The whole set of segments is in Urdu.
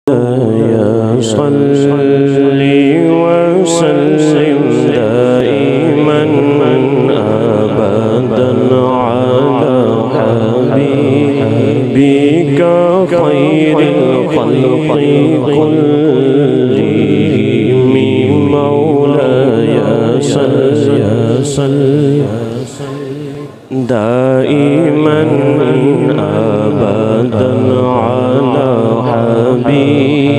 مولاي صل وسلم دائما أبدا على حبيبك خير الخلق كلهم مولاي صل دائما أبدا على حبيبك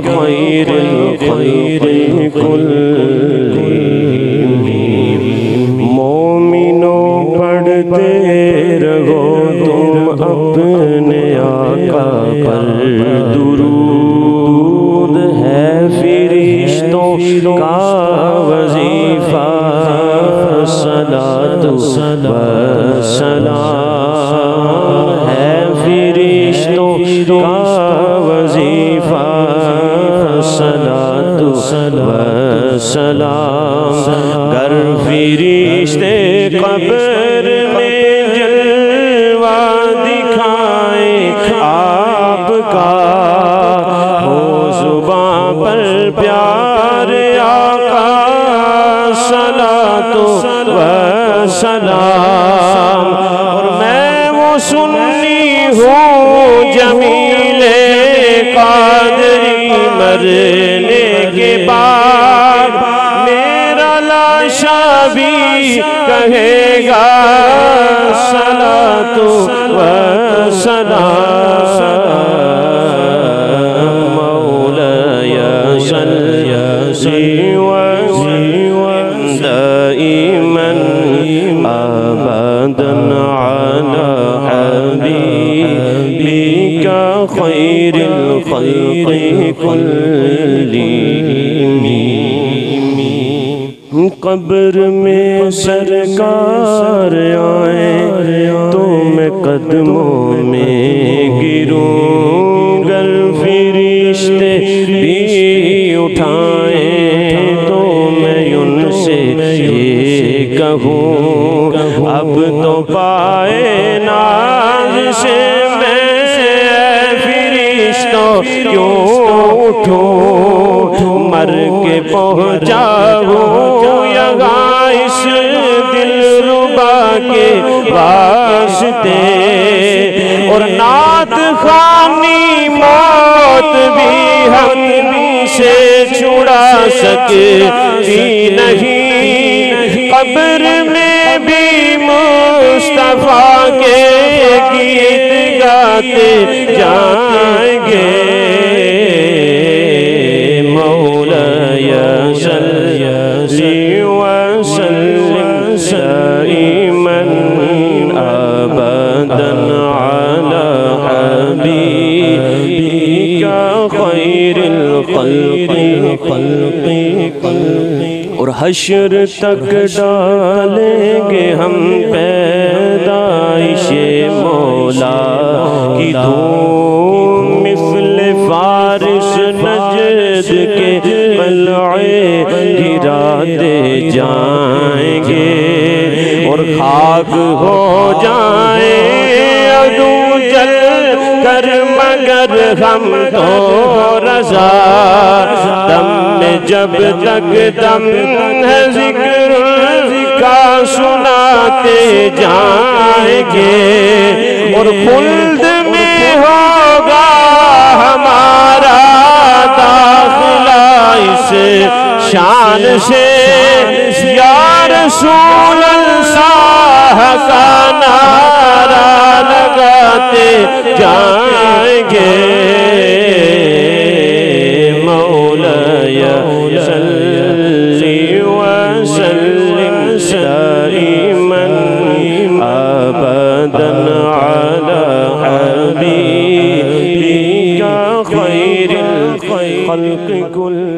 خير الخلق كلهم مومنوں پڑھتے رہو تم اپنے آقا پر درود ہے فرشتوں کا وظیفہ صلاۃ و سلام ہے فرشتوں کا وظیفہ صلاۃ و سلام گر فرشتے قبر میں جلوہ دکھائیں آپ کا ہو زباں پر پیار آقا صلاۃ و سلام اور میں وہ سنی ہوں جمیل قادری مرنے کے بعد میرا لاشا بھی کہے گا صلاۃ و سلام مولاي صل وسلم دائما أبدا على حبيبك خير الخلق كلهم قبر میں سرکار آئے تو میں قدموں میں گروں گر فرشتے بھی اٹھائیں تو میں ان سے یہ کہوں اب تو پائے ناز سے میں فرشتوں کیوں اٹھوں مر کے پہنچا ہوں یہاں اس دلربا کے واسطے اور نعت خوانی موت بھی ہم سے چھڑا سکتی نہیں قبر میں بھی مصطفیٰ کے گیت گاتے جائیں گے مولاي صل وسلم دائما أبدا على حبيبك خير الخلق اور حشر تک ڈالیں گے ہم پیدائش مولا کی دھوم مثل فارس نجد کے قلعے گراتے جائیں گے اور خاک ہو جائیں عدو جل کر مگر ہم تو رضا دم میں جب تک دم ہے ذکر کا سناتے جائیں گے اور خلد میں ہوگا ہمارا داخلہ اس شان سے یا رسول اللہ کا نعرہ لگاتے جائیں گے مولاي صل وسلم دائما أبدا على حبيبك خير الخلق كلهم